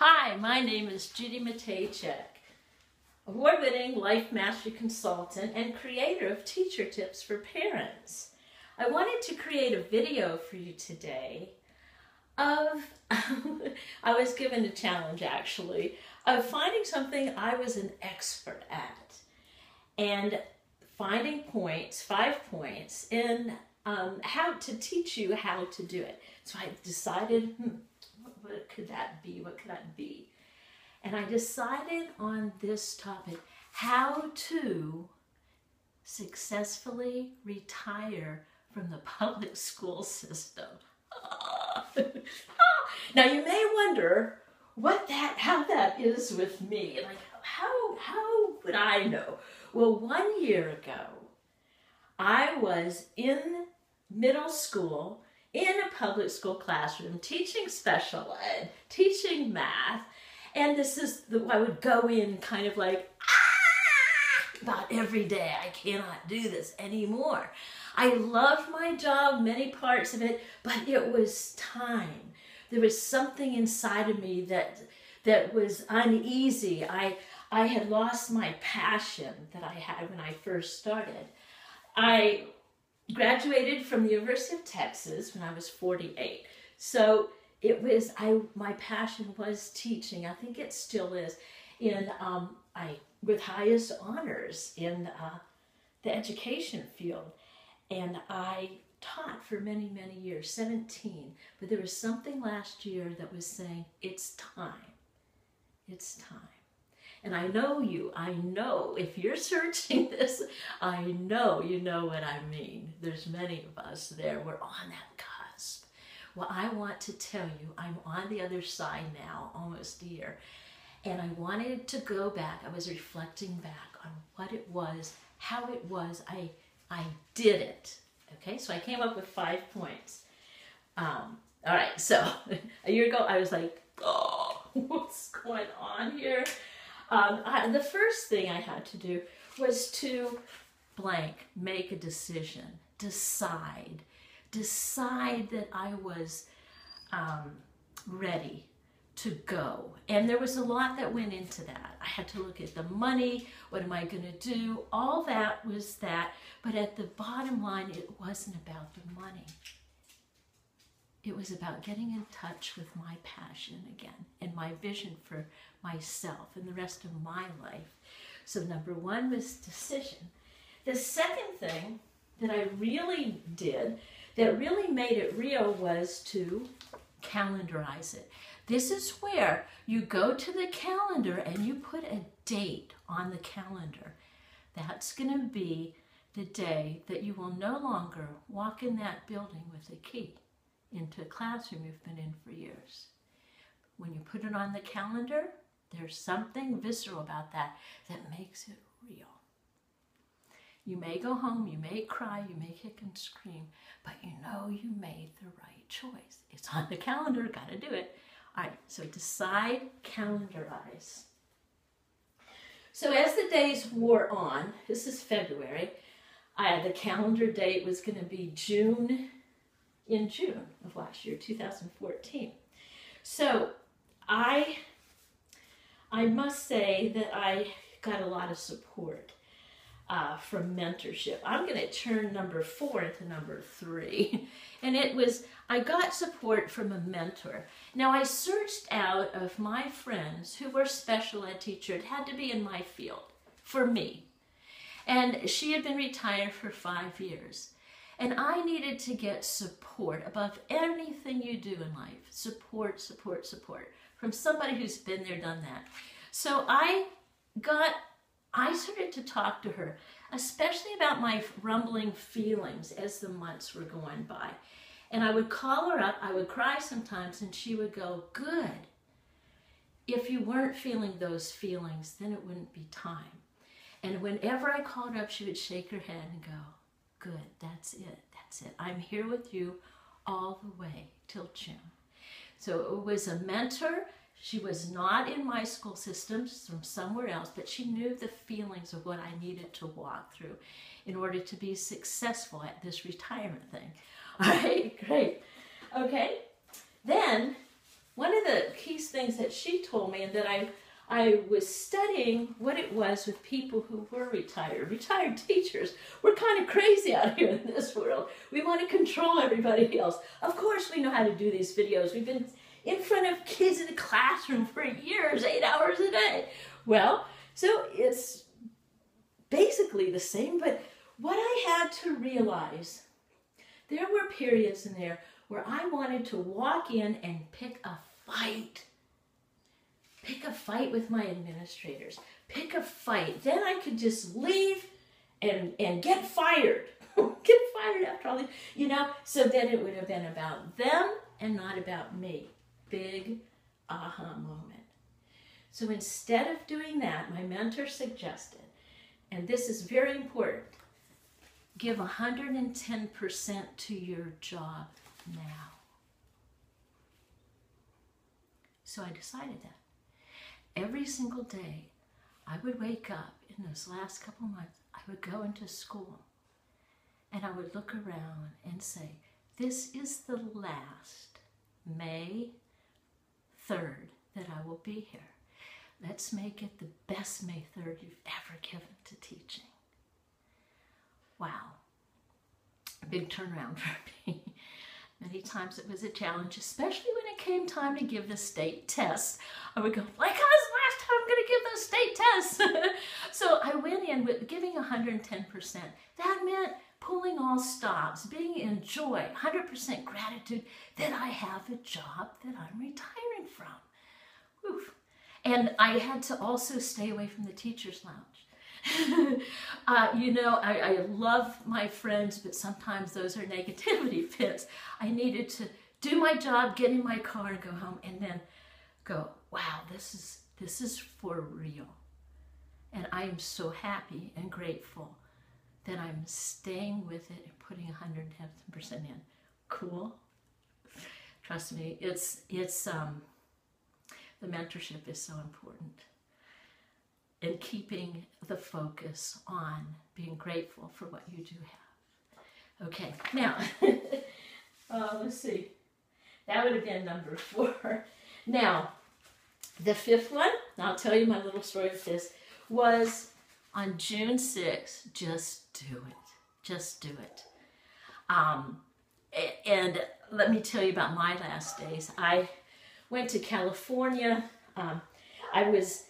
Hi, my name is Judy Matejcik, award-winning life mastery consultant and creator of teacher tips for parents. I wanted to create a video for you today of, I was given a challenge actually, of finding something I was an expert at and finding points, 5 points in how to teach you how to do it. So I decided, what could that be? What could that be? And I decided on this topic, how to successfully retire from the public school system. Now you may wonder how that is with me. Like, how would I know? Well, 1 year ago, I was in middle school in a public school classroom teaching special ed, teaching math, and I would go in kind of like, about every day. I cannot do this anymore. I loved my job, many parts of it, but it was time. There was something inside of me that was uneasy. I had lost my passion that I had when I first started. I graduated from the University of Texas when I was 48. So my passion was teaching. I think it still is. With highest honors in the education field. And I taught for many, many years, 17. But there was something last year that was saying, it's time. It's time. And I know if you're searching this, I know you know what I mean. There's many of us there. We're on that cusp. Well, I want to tell you, I'm on the other side now, almost a year. And I wanted to go back. I was reflecting back on what it was, how it was I did it. Okay, so I came up with 5 points. All right, so a year ago, I was like, oh, what's going on here? The first thing I had to do was to make a decision, decide that I was ready to go. And there was a lot that went into that. I had to look at the money, what am I going to do? All that was that, but at the bottom line, it wasn't about the money. It was about getting in touch with my passion again and my vision for myself and the rest of my life. So number 1 was decision. The second thing that I really did that really made it real was to calendarize it. This is where you go to the calendar and you put a date on the calendar. That's going to be the day that you will no longer walk in that building with a key into a classroom you've been in for years. When you put it on the calendar, there's something visceral about that makes it real. You may go home, you may cry, you may kick and scream, but you know you made the right choice. It's on the calendar, got to do it. All right, so decide, calendarize. So as the days wore on, this is February, the calendar date was going to be in June of last year, 2014. So I must say that I got a lot of support from mentorship. I'm going to turn number 4 into number 3. And I got support from a mentor. Now I searched out of my friends who were special ed teachers. It had to be in my field for me. And she had been retired for 5 years. And I needed to get support above anything you do in life. Support, support, support from somebody who's been there, done that. So I started to talk to her, especially about my rumbling feelings as the months were going by. And I would call her up, I would cry sometimes, and she would go, good. If you weren't feeling those feelings, then it wouldn't be time. And whenever I called her up, she would shake her head and go, good, that's it, that's it. I'm here with you all the way till June. So it was a mentor. She was not in my school system, from somewhere else, but she knew the feelings of what I needed to walk through in order to be successful at this retirement thing. All right, great. Okay, then one of the key things that she told me, and that I was studying what it was with people who were retired. Retired teachers. We're kind of crazy out here in this world. We want to control everybody else. Of course we know how to do these videos. We've been in front of kids in a classroom for years, 8 hours a day. Well, so it's basically the same, but what I had to realize, there were periods in there where I wanted to walk in and pick a fight. Pick a fight with my administrators. Pick a fight. Then I could just leave and get fired. Get fired after all these, so then it would have been about them and not about me. Big aha moment. So instead of doing that, my mentor suggested, and this is very important, give 110% to your job now. So I decided that. Every single day, I would wake up in those last couple months, I would go into school and I would look around and say, this is the last May 3rd that I will be here. Let's make it the best May 3rd you've ever given to teaching. Wow. A big turnaround for me. Many times it was a challenge, especially when it came time to give the state tests. I would go, like, how's the last time I'm going to give those state tests? So I went in with giving 110%. That meant pulling all stops, being in joy, 100% gratitude that I have a job that I'm retiring from. Oof. And I had to also stay away from the teacher's lounge. I love my friends, but sometimes those are negativity pits. I needed to do my job, get in my car and go home, and then go, wow, this is for real. And I am so happy and grateful that I'm staying with it and putting 110% in. Cool? Trust me, it's the mentorship is so important. And keeping the focus on being grateful for what you do have. Okay, now, let's see. That would have been number 4. Now, the 5th one, I'll tell you my little story of this, was on June 6th, just do it. Just do it. And let me tell you about my last days. I went to California. I was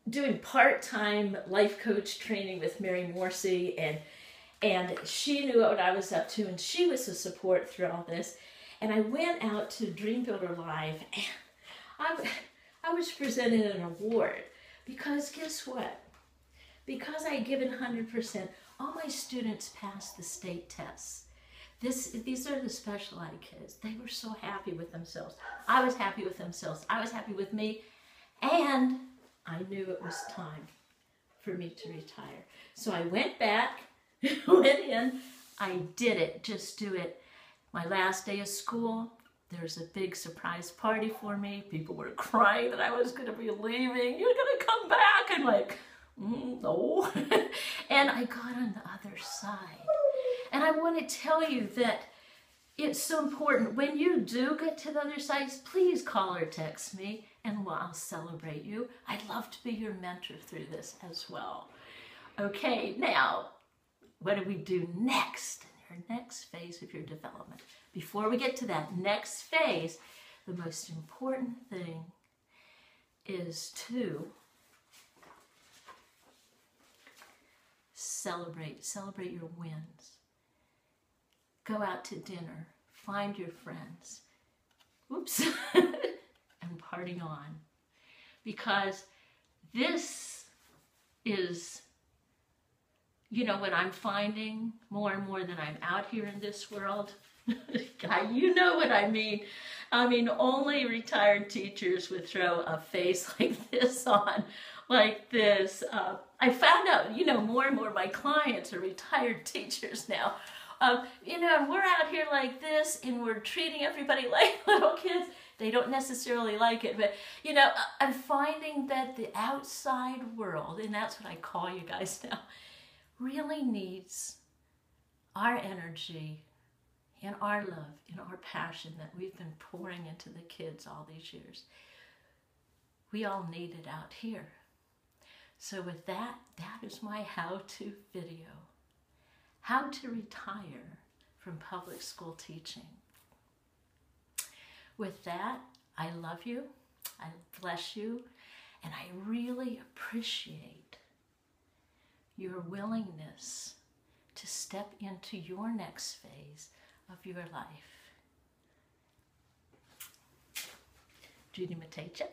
doing part-time life coach training with Mary Morrissey, and she knew what I was up to, and she was the support through all this. And I went out to Dream Builder Live, and I was presented an award because guess what? Because I had given 100%, all my students passed the state tests. These are the special ed kids. They were so happy with themselves. I was happy with themselves. I was happy with me, and I knew it was time for me to retire. So I went back, went in, I did it, just do it. My last day of school, there's a big surprise party for me. People were crying that I was gonna be leaving. You're gonna come back. I'm like, no. And I got on the other side. And I want to tell you that it's so important. When you do get to the other side, please call or text me, and I'll celebrate you. I'd love to be your mentor through this as well. Okay, now, what do we do next in your next phase of your development? Before we get to that next phase, the most important thing is to celebrate your wins. Go out to dinner, find your friends, whoops, and party on. Because this is, what I'm finding more and more that I'm out here in this world, you know what I mean. I mean, only retired teachers would throw a face like this on, like this. I found out, more and more of my clients are retired teachers now. And we're out here like this, and we're treating everybody like little kids. They don't necessarily like it, but, I'm finding that the outside world, and that's what I call you guys now, really needs our energy and our love and our passion that we've been pouring into the kids all these years. we all need it out here. So with that, that is my how-to video. How to retire from public school teaching. With that, I love you, I bless you, and I really appreciate your willingness to step into your next phase of your life. Judy Matecha.